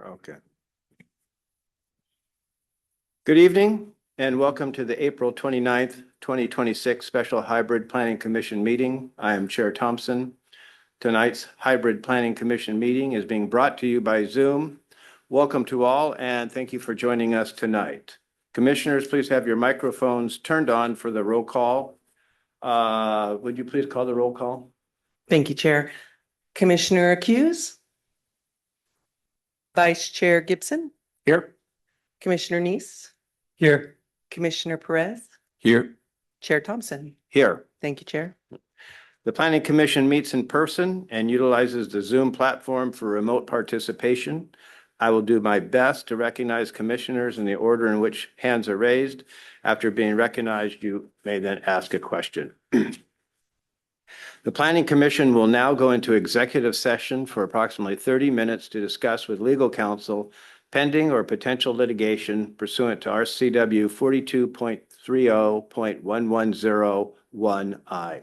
Okay. Good evening and welcome to the April 29th, 2026 Special Hybrid Planning Commission meeting. I am Chair Thompson. Tonight's Hybrid Planning Commission meeting is being brought to you by Zoom. Welcome to all and thank you for joining us tonight. Commissioners, please have your microphones turned on for the roll call. Would you please call the roll call? Thank you, Chair. Commissioner Hughes? Vice Chair Gibson? Here. Commissioner Neese? Here. Commissioner Perez? Here. Chair Thompson? Here. Thank you, Chair. The Planning Commission meets in person and utilizes the Zoom platform for remote participation. I will do my best to recognize commissioners in the order in which hands are raised. After being recognized, you may then ask a question. The Planning Commission will now go into executive session for approximately 30 minutes to discuss with legal counsel pending or potential litigation pursuant to RCW 42.30.1101I.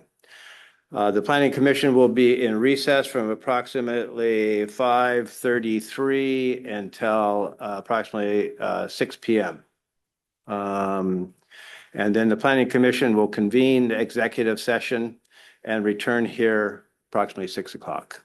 The Planning Commission will be in recess from approximately 5:33 until approximately 6 p.m. And then the Planning Commission will convene the executive session and return here approximately 6 o'clock.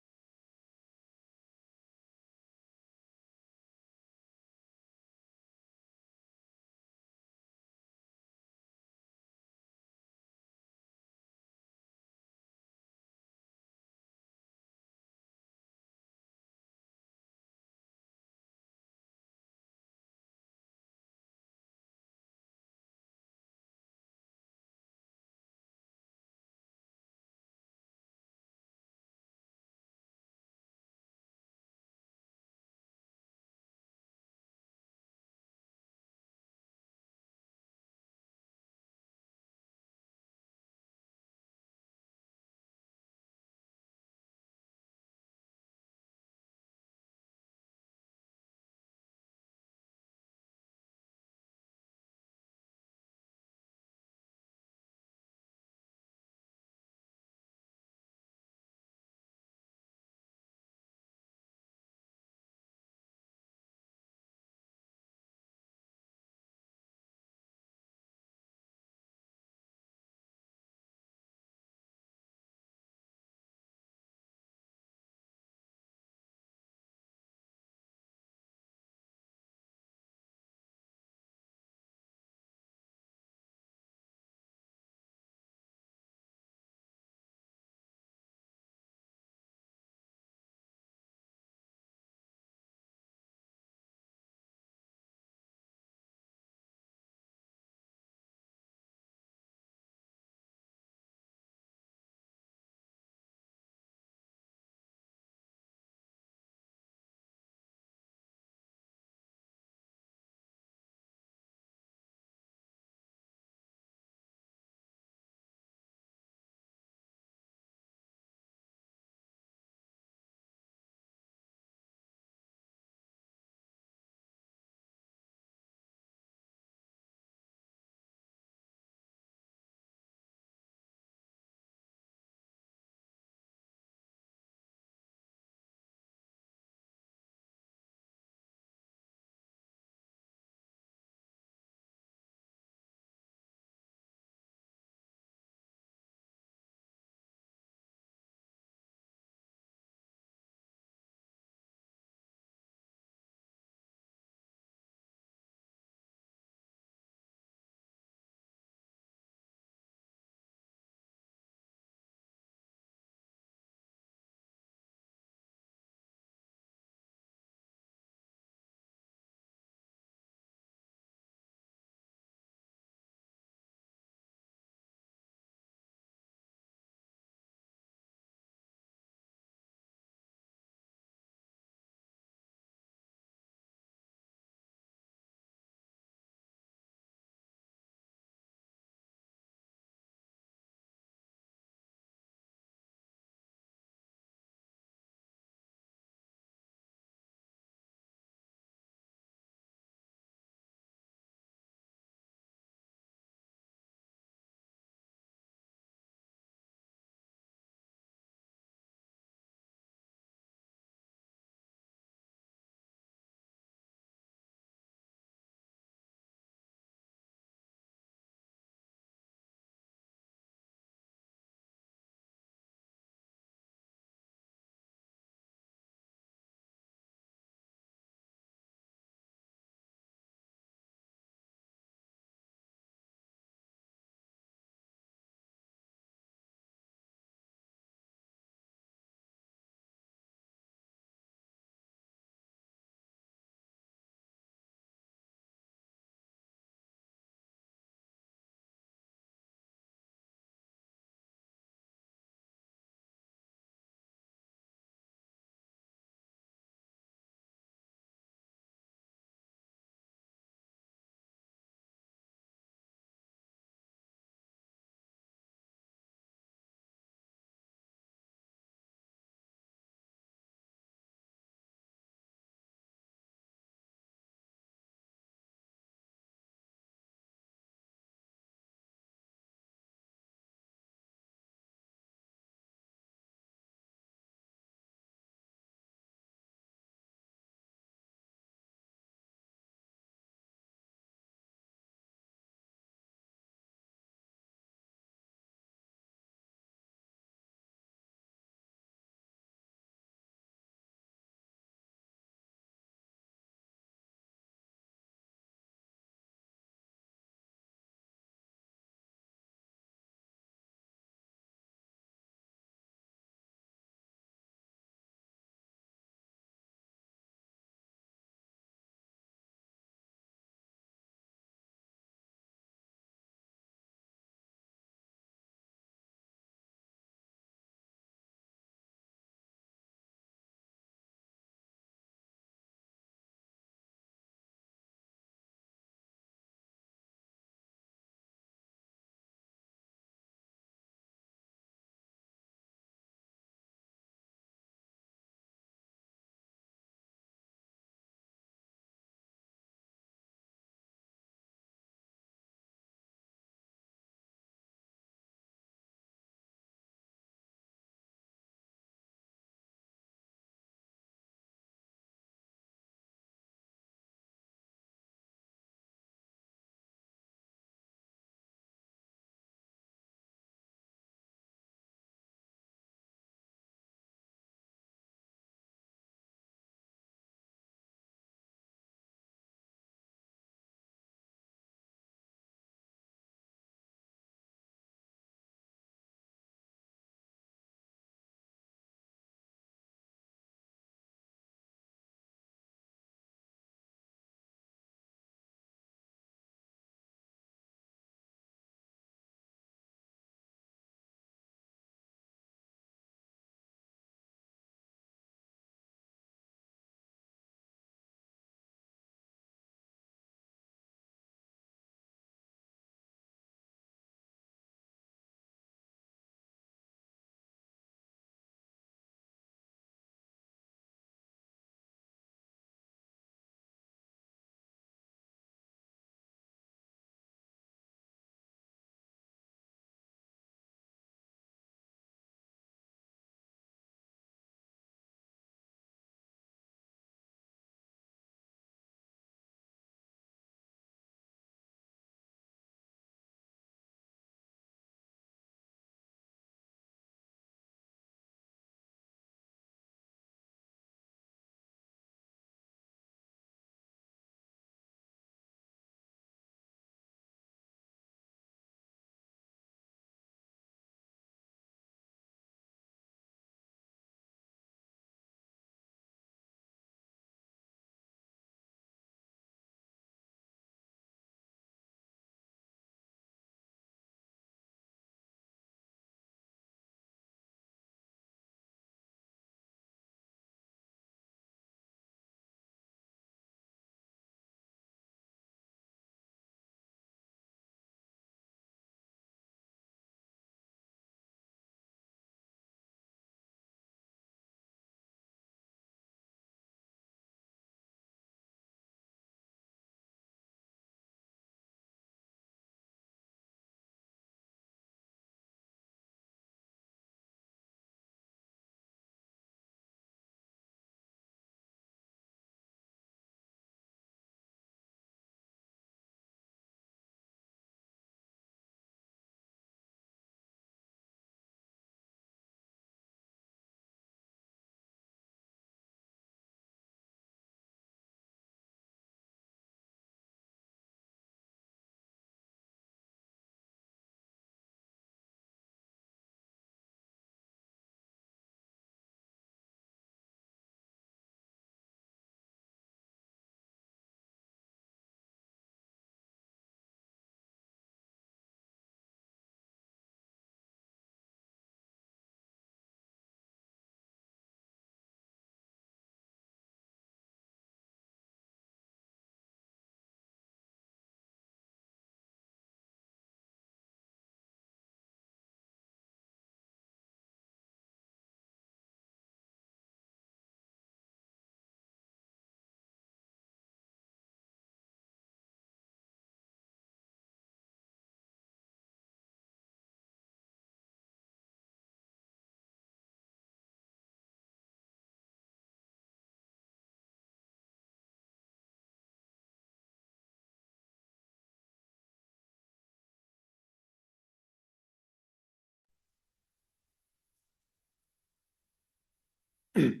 The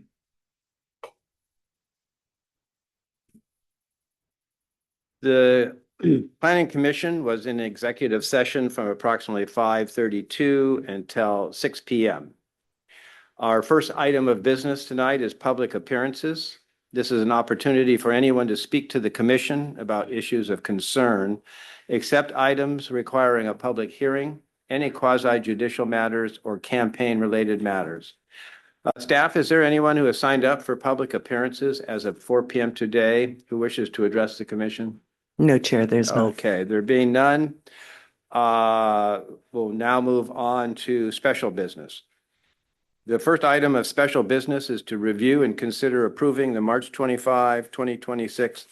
Planning Commission was in executive session from approximately 5:32 until 6 p.m. Our first item of business tonight is public appearances. This is an opportunity for anyone to speak to the commission about issues of concern, except items requiring a public hearing, any quasi-judicial matters, or campaign-related matters. Staff, is there anyone who has signed up for public appearances as of 4 p.m. today who wishes to address the commission? No, Chair, there's none. Okay, there being none, we'll now move on to special business. The first item of special business is to review and consider approving the March 25, 2026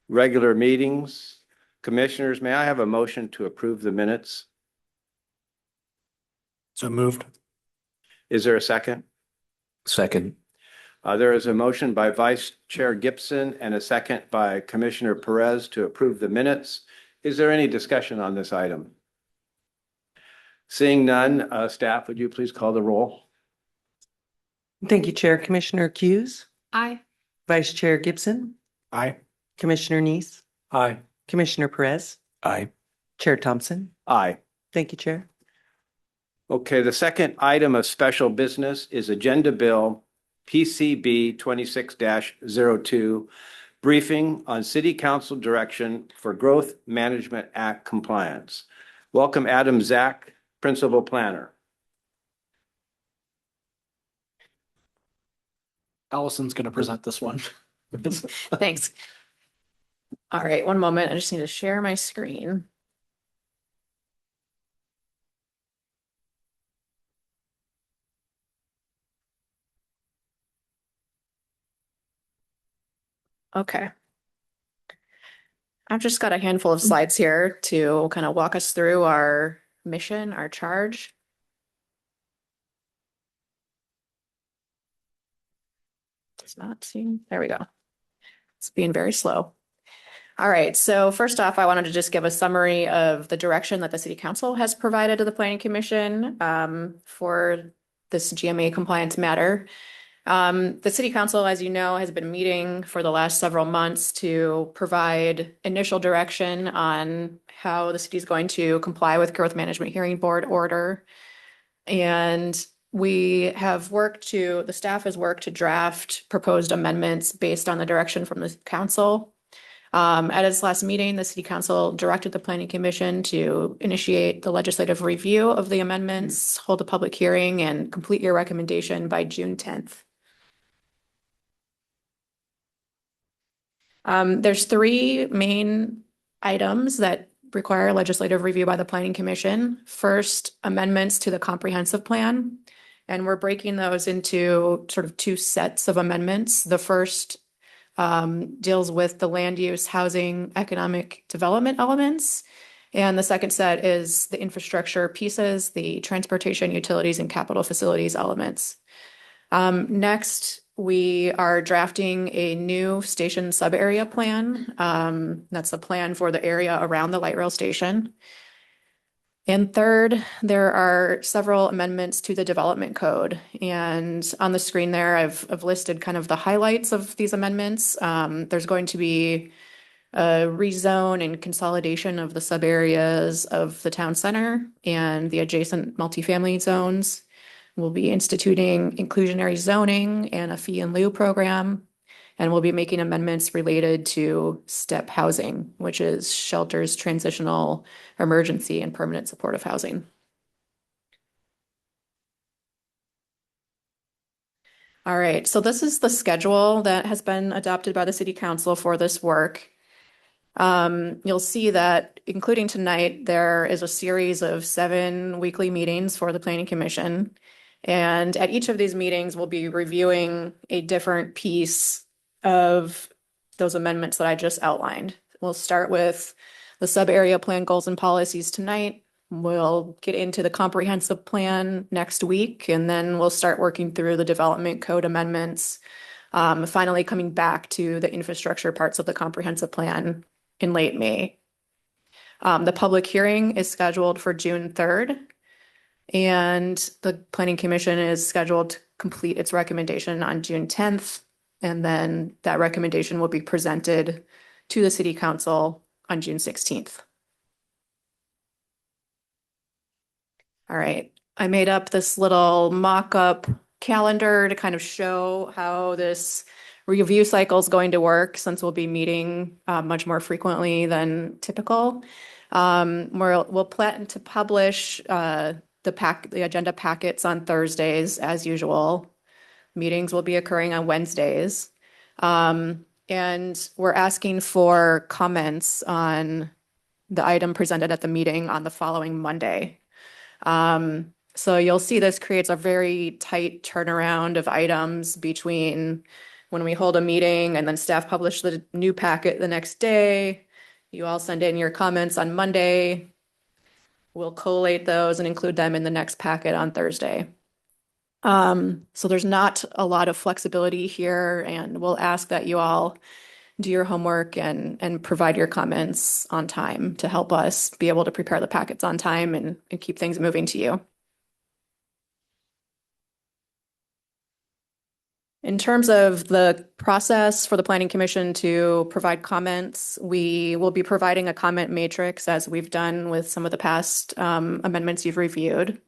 regular meetings. Commissioners, may I have a motion to approve the minutes? So moved. Is there a second? Second. There is a motion by Vice Chair Gibson and a second by Commissioner Perez to approve the minutes. Is there any discussion on this item? Seeing none, staff, would you please call the roll? Thank you, Chair. Commissioner Hughes, Aye. Vice Chair Gibson, Aye. Commissioner Neese, Aye. Commissioner Perez, Aye. Chair Thompson. Aye. Thank you, Chair. Okay, the second item of special business is Agenda Bill PCB 26-02, briefing on City Council direction for Growth Management Act compliance. Welcome Adam Zach, Principal Planner. Allison's going to present this one. Thanks. All right, one moment. I just need to share my screen. Okay. I've just got a handful of slides here to kind of walk us through our mission, our charge. Does not seem, there we go. It's being very slow. All right, so first off, I wanted to just give a summary of the direction that the City Council has provided to the Planning Commission for this GMA compliance matter. The City Council, as you know, has been meeting for the last several months to provide initial direction on how the city is going to comply with Growth Management Hearing Board order. And the staff has worked to draft proposed amendments based on the direction from the council. At its last meeting, the City Council directed the Planning Commission to initiate the legislative review of the amendments, hold a public hearing, and complete your recommendation by June 10th. There's three main items that require legislative review by the Planning Commission. First, amendments to the comprehensive plan. And we're breaking those into sort of two sets of amendments. The first deals with the land use, housing, economic development elements. And the second set is the infrastructure pieces, the transportation, utilities, and capital facilities elements. Next, we are drafting a new station sub-area plan. That's a plan for the area around the light rail station. And third, there are several amendments to the development code. And on the screen there, I've listed kind of the highlights of these amendments. There's going to be a rezone and consolidation of the sub-areas of the town center and the adjacent multifamily zones. We'll be instituting inclusionary zoning and a fee in lieu program. And we'll be making amendments related to STEP housing, which is shelters, transitional, emergency, and permanent supportive housing. All right, so this is the schedule that has been adopted by the City Council for this work. You'll see that, including tonight, there is a series of 7 weekly meetings for the Planning Commission. And at each of these meetings, we'll be reviewing a different piece of those amendments that I just outlined. We'll start with the sub-area plan goals and policies tonight. We'll get into the comprehensive plan next week, and then we'll start working through the development code amendments, finally coming back to the infrastructure parts of the comprehensive plan in late May. The public hearing is scheduled for June 3rd. And the Planning Commission is scheduled to complete its recommendation on June 10th. And then that recommendation will be presented to the City Council on June 16th. All right, I made up this little mock-up calendar to kind of show how this review cycle is going to work, since we'll be meeting much more frequently than typical. We'll plan to publish the agenda packets on Thursdays as usual. Meetings will be occurring on Wednesdays. And we're asking for comments on the item presented at the meeting on the following Monday. So you'll see this creates a very tight turnaround of items between when we hold a meeting and then staff publish the new packet the next day. You all send in your comments on Monday. We'll collate those and include them in the next packet on Thursday. So there's not a lot of flexibility here, and we'll ask that you all do your homework and provide your comments on time to help us be able to prepare the packets on time and keep things moving to you. In terms of the process for the Planning Commission to provide comments, we will be providing a comment matrix, as we've done with some of the past amendments you've reviewed.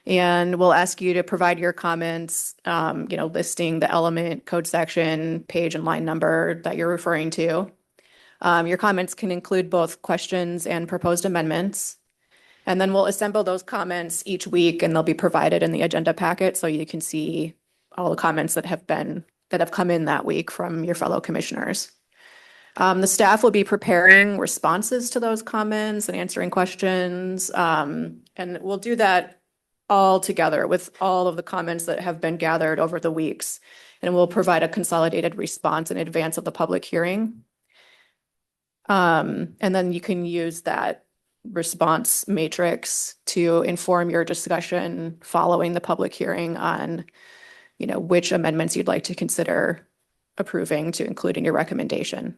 And we'll ask you to provide your comments, listing the element, code section, page and line number that you're referring to. Your comments can include both questions and proposed amendments. And then we'll assemble those comments each week, and they'll be provided in the agenda packet so you can see all the comments that have come in that week from your fellow commissioners. The staff will be preparing responses to those comments and answering questions. And we'll do that all together with all of the comments that have been gathered over the weeks. And we'll provide a consolidated response in advance of the public hearing. And then you can use that response matrix to inform your discussion following the public hearing on, which amendments you'd like to consider approving to include in your recommendation.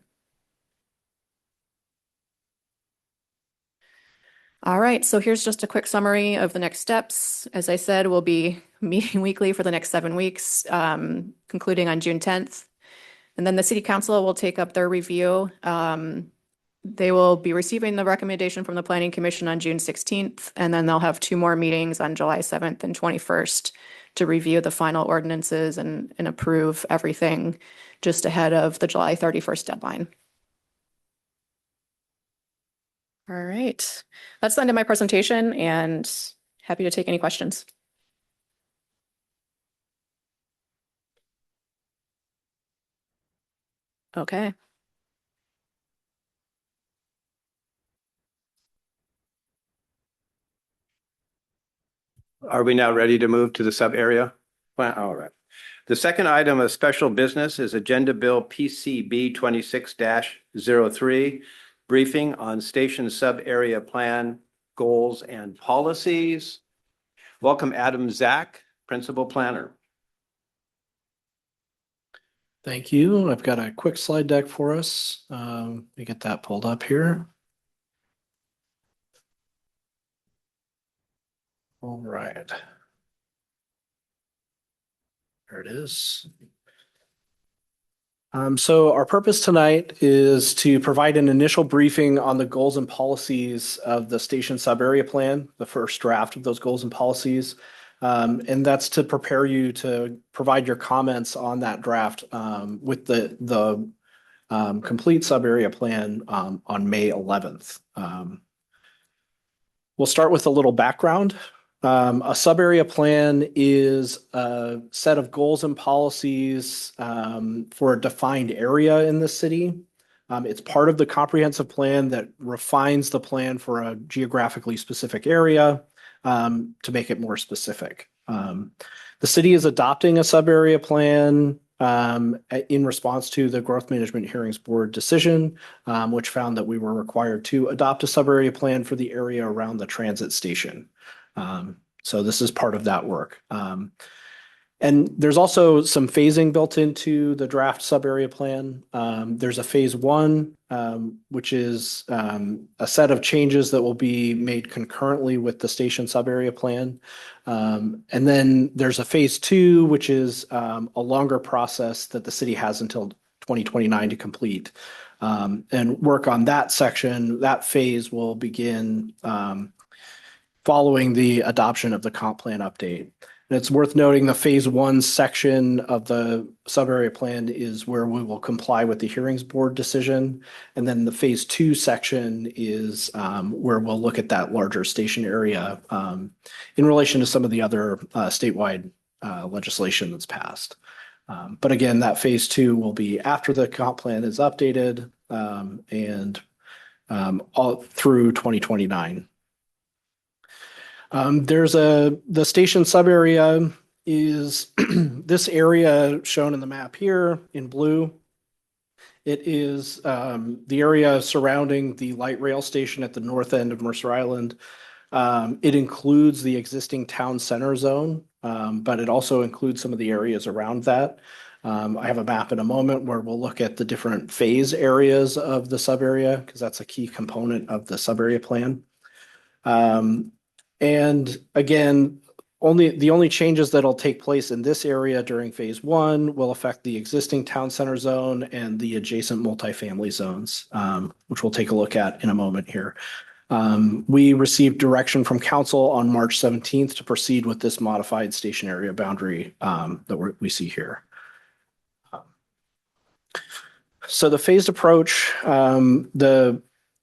All right, so here's just a quick summary of the next steps. As I said, we'll be meeting weekly for the next 7 weeks, concluding on June 10th. And then the City Council will take up their review. They will be receiving the recommendation from the Planning Commission on June 16th, and then they'll have 2 more meetings on July 7th and 21st to review the final ordinances and approve everything just ahead of the July 31st deadline. All right, that's the end of my presentation, and happy to take any questions. Okay. Are we now ready to move to the sub area? Well, all right. The second item of special business is Agenda Bill PCB 26-03, briefing on station sub area plan goals and policies. Welcome, Adam Zach, Principal Planner. Thank you. I've got a quick slide deck for us. Let me get that pulled up here. All right. There it is. So our purpose tonight is to provide an initial briefing on the goals and policies of the station sub-area plan, the first draft of those goals and policies. And that's to prepare you to provide your comments on that draft with the complete sub-area plan on May 11th. We'll start with a little background. A sub-area plan is a set of goals and policies for a defined area in the city. It's part of the comprehensive plan that refines the plan for a geographically specific area to make it more specific. The city is adopting a sub-area plan in response to the Growth Management Hearings Board decision, which found that we were required to adopt a sub-area plan for the area around the transit station. So this is part of that work. And there's also some phasing built into the draft sub-area plan. There's a phase one, which is a set of changes that will be made concurrently with the station sub-area plan. And then there's a phase two, which is a longer process that the city has until 2029 to complete. And work on that section, that phase will begin following the adoption of the comp plan update. And it's worth noting the phase one section of the sub-area plan is where we will comply with the hearings board decision. And then the phase two section is where we'll look at that larger station area in relation to some of the other statewide legislation that's passed. But again, that phase two will be after the comp plan is updated and all through 2029. The station sub-area is this area shown in the map here in blue. It is the area surrounding the light rail station at the north end of Mercer Island. It includes the existing town center zone, but it also includes some of the areas around that. I have a map in a moment where we'll look at the different phase areas of the sub-area because that's a key component of the sub-area plan. And again, the only changes that'll take place in this area during phase one will affect the existing town center zone and the adjacent multifamily zones, which we'll take a look at in a moment here. We received direction from council on March 17th to proceed with this modified station area boundary that we see here. So the phased approach,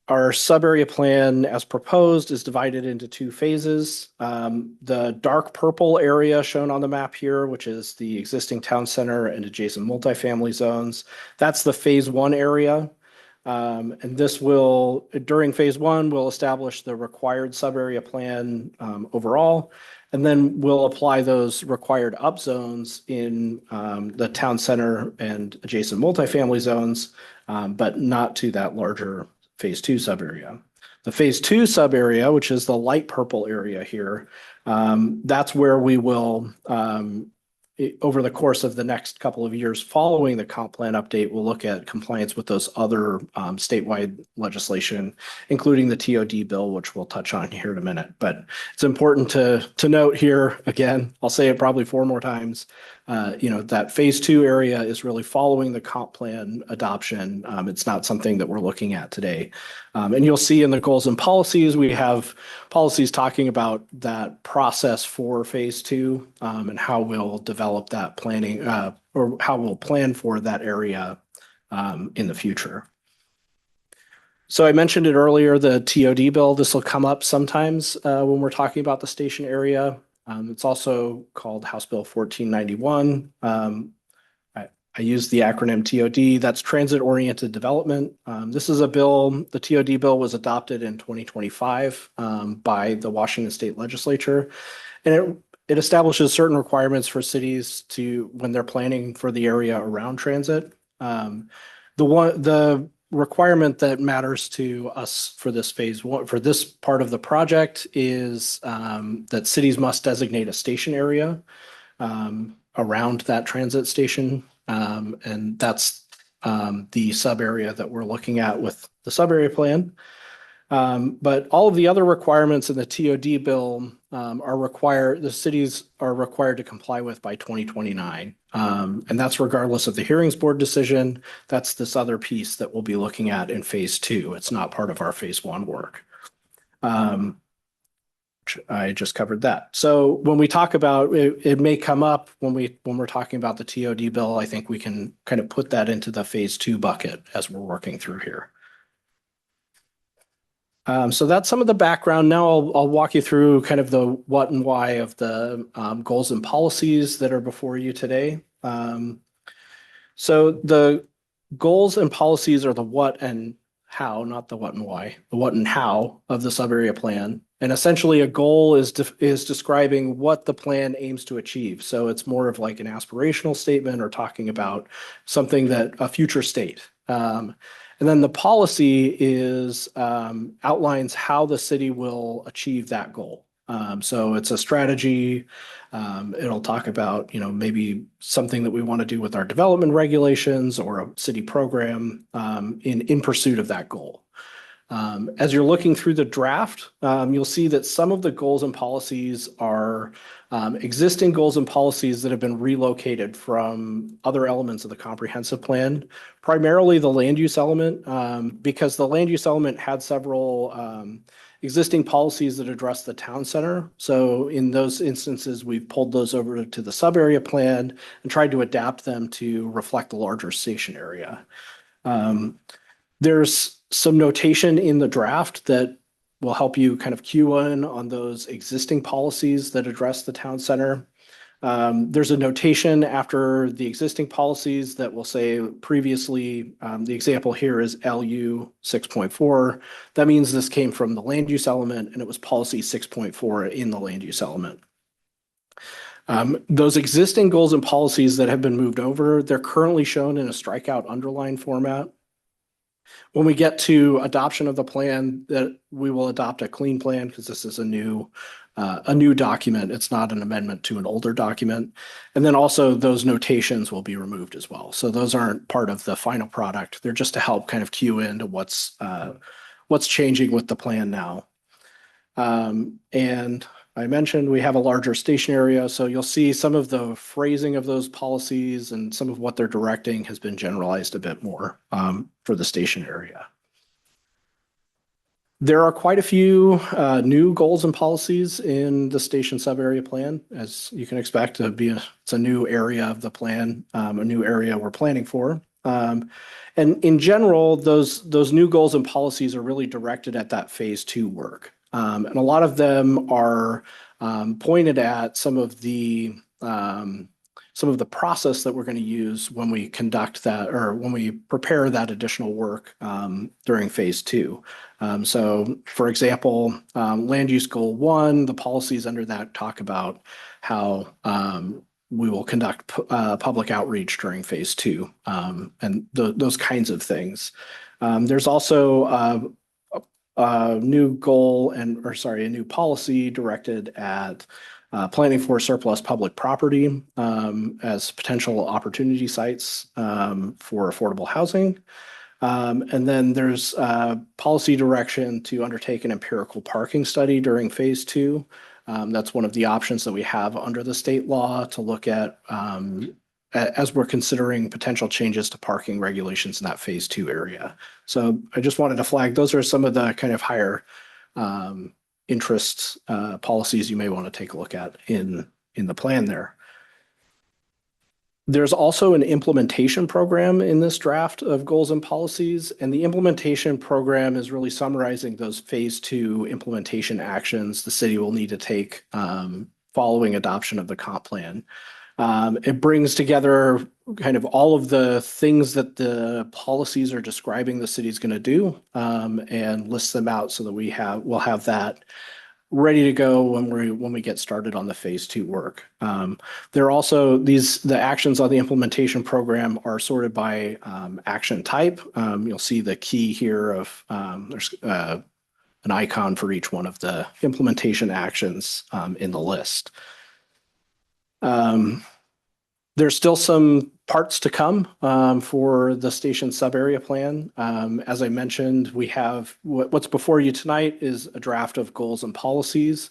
our sub-area plan as proposed is divided into two phases. The dark purple area shown on the map here, which is the existing town center and adjacent multifamily zones, that's the phase one area. And this will, during phase one, we'll establish the required sub-area plan overall, and then we'll apply those required up zones in the town center and adjacent multifamily zones, but not to that larger phase two sub-area. The phase two sub-area, which is the light purple area here, that's where we will, over the course of the next couple of years following the comp plan update, we'll look at compliance with those other statewide legislation, including the TOD bill, which we'll touch on here in a minute. But it's important to note here, again, I'll say it probably 4 more times, that phase two area is really following the comp plan adoption. It's not something that we're looking at today. And you'll see in the goals and policies, we have policies talking about that process for phase two and how we'll develop that planning or how we'll plan for that area in the future. So I mentioned it earlier, the TOD bill, this will come up sometimes when we're talking about the station area. It's also called House Bill 1491. I use the acronym TOD, that's Transit Oriented Development. This is a bill, the TOD bill was adopted in 2025 by the Washington State Legislature. And it establishes certain requirements for cities when they're planning for the area around transit. The requirement that matters to us for this phase one, for this part of the project is that cities must designate a station area around that transit station. And that's the sub area that we're looking at with the sub area plan. But all of the other requirements in the TOD bill the cities are required to comply with by 2029. And that's regardless of the hearings board decision. That's this other piece that we'll be looking at in phase two. It's not part of our phase one work. I just covered that. So when we talk about it may come up when we're talking about the TOD bill, I think we can kind of put that into the phase two bucket as we're working through here. So that's some of the background. Now I'll walk you through kind of the what and why of the goals and policies that are before you today. So the goals and policies are the what and how, not the what and why, the what and how of the sub-area plan. And essentially a goal is describing what the plan aims to achieve. So it's more of like an aspirational statement or talking about something that a future state. And then the policy is outlines how the city will achieve that goal. So it's a strategy. It'll talk about, maybe something that we want to do with our development regulations or a city program in pursuit of that goal. As you're looking through the draft, you'll see that some of the goals and policies are existing goals and policies that have been relocated from other elements of the comprehensive plan, primarily the land use element, because the land use element had several existing policies that address the town center. So in those instances, we've pulled those over to the sub-area plan and tried to adapt them to reflect the larger station area. There's some notation in the draft that will help you kind of cue in on those existing policies that address the town center. There's a notation after the existing policies that will say previously, the example here is LU 6.4. That means this came from the land use element and it was policy 6.4 in the land use element. Those existing goals and policies that have been moved over, they're currently shown in a strikeout underline format. When we get to adoption of the plan, that we will adopt a clean plan because this is a new document. It's not an amendment to an older document. And then also those notations will be removed as well. So those aren't part of the final product. They're just to help kind of cue into what's changing with the plan now. And I mentioned we have a larger station area, so you'll see some of the phrasing of those policies and some of what they're directing has been generalized a bit more for the station area. There are quite a few new goals and policies in the station sub-area plan, as you can expect. It's a new area of the plan, a new area we're planning for. And in general, those new goals and policies are really directed at that phase 2 work. And a lot of them are pointed at some of the process that we're going to use when we conduct that or when we prepare that additional work during phase 2. So, for example, land use goal 1, the policies under that talk about how we will conduct public outreach during phase 2 and those kinds of things. There's also a new policy directed at planning for surplus public property as potential opportunity sites for affordable housing. And then there's policy direction to undertake an empirical parking study during phase 2. That's one of the options that we have under the state law to look at as we're considering potential changes to parking regulations in that phase 2 area. So I just wanted to flag, those are some of the kind of higher interest policies you may want to take a look at in the plan there. There's also an implementation program in this draft of goals and policies, and the implementation program is really summarizing those phase 2 implementation actions the city will need to take following adoption of the comp plan. It brings together kind of all of the things that the policies are describing the city's going to do and lists them out so that we'll have that ready to go when we get started on the phase 2 work. There are also the actions on the implementation program are sorted by action type. You'll see the key here of there's an icon for each one of the implementation actions in the list. There's still some parts to come for the station sub-area plan. As I mentioned, we have what's before you tonight is a draft of goals and policies.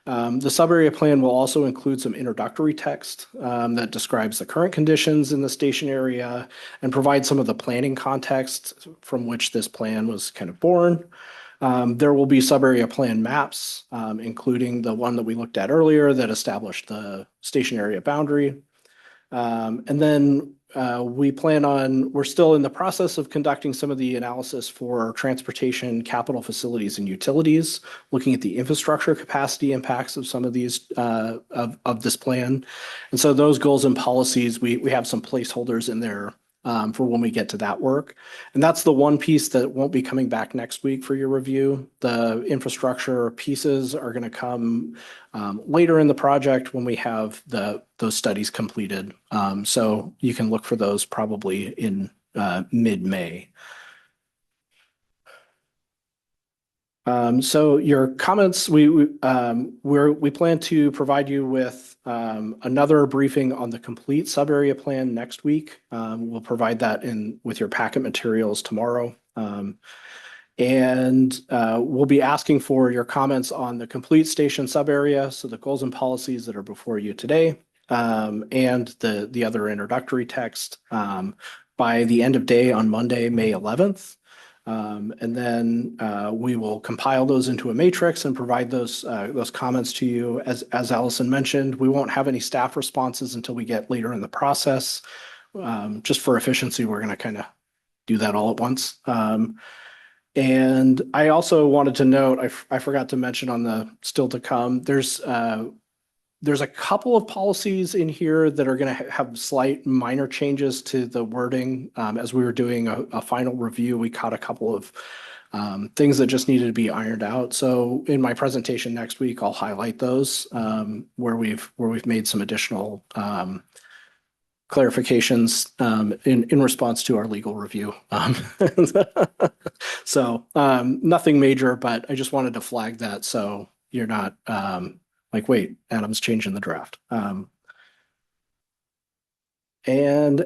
The sub-area plan will also include some introductory text that describes the current conditions in the station area and provides some of the planning context from which this plan was kind of born. There will be sub-area plan maps, including the one that we looked at earlier that established the station area boundary. And then we're still in the process of conducting some of the analysis for transportation, capital facilities, and utilities, looking at the infrastructure capacity impacts of some of these of this plan. And so those goals and policies, we have some placeholders in there for when we get to that work. And that's the one piece that won't be coming back next week for your review. The infrastructure pieces are going to come later in the project when we have those studies completed. So you can look for those probably in mid-May. So your comments, we plan to provide you with another briefing on the complete sub-area plan next week. We'll provide that with your packet materials tomorrow. And we'll be asking for your comments on the complete station sub-area, so the goals and policies that are before you today, and the other introductory text by the end of day on Monday, May 11th. And then we will compile those into a matrix and provide those comments to you. As Allison mentioned, we won't have any staff responses until we get later in the process. Just for efficiency, we're going to kind of do that all at once. And I also wanted to note, I forgot to mention on the still to come, there's a couple of policies in here that are going to have slight minor changes to the wording. As we were doing a final review, we caught a couple of things that just needed to be ironed out. So in my presentation next week, I'll highlight those where we've made some additional clarifications in response to our legal review. So nothing major, but I just wanted to flag that so you're not like, wait, Adam's changing the draft. And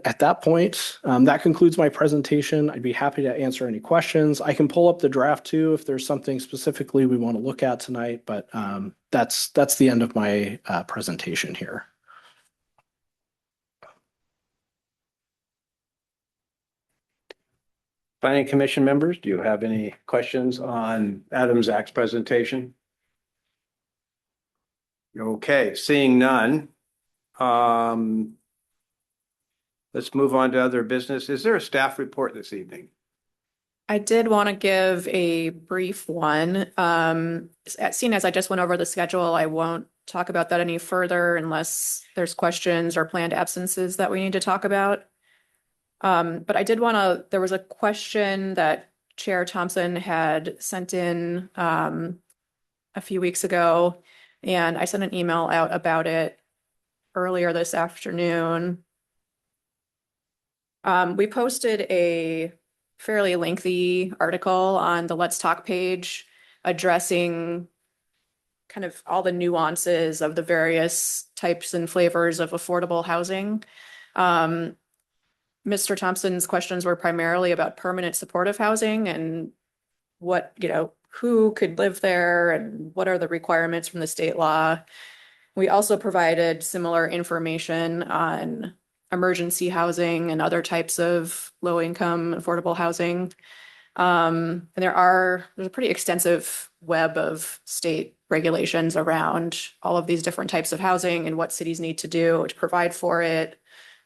at that point, that concludes my presentation. I'd be happy to answer any questions. I can pull up the draft too if there's something specifically we want to look at tonight, but that's the end of my presentation here. Planning Commission members, do you have any questions on Adam Zach's presentation? Okay, seeing none. Let's move on to other business. Is there a staff report this evening? I did want to give a brief one. Seeing as I just went over the schedule, I won't talk about that any further unless there's questions or planned absences that we need to talk about. But I did want to, there was a question that Chair Thompson had sent in a few weeks ago, and I sent an email out about it earlier this afternoon. We posted a fairly lengthy article on the Let's Talk page addressing kind of all the nuances of the various types and flavors of affordable housing. Mr. Thompson's questions were primarily about permanent supportive housing and what, who could live there and what are the requirements from the state law. We also provided similar information on emergency housing and other types of low-income affordable housing. And there's a pretty extensive web of state regulations around all of these different types of housing and what cities need to do to provide for it.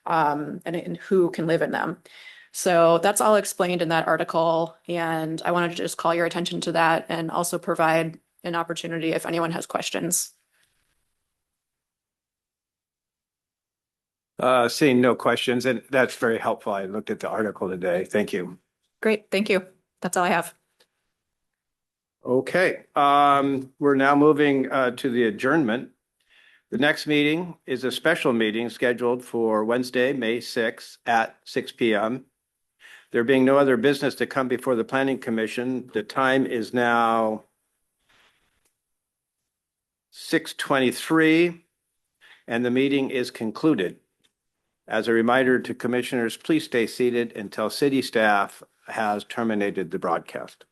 And who can live in them. So that's all explained in that article. And I wanted to just call your attention to that and also provide an opportunity if anyone has questions. Seeing no questions, and that's very helpful. I looked at the article today. Thank you. Great, thank you. That's all I have. Okay, we're now moving to the adjournment. The next meeting is a special meeting scheduled for Wednesday, May 6th at 6 p.m. There being no other business to come before the Planning Commission, the time is now 6:23 and the meeting is concluded. As a reminder to commissioners, please stay seated until city staff has terminated the broadcast.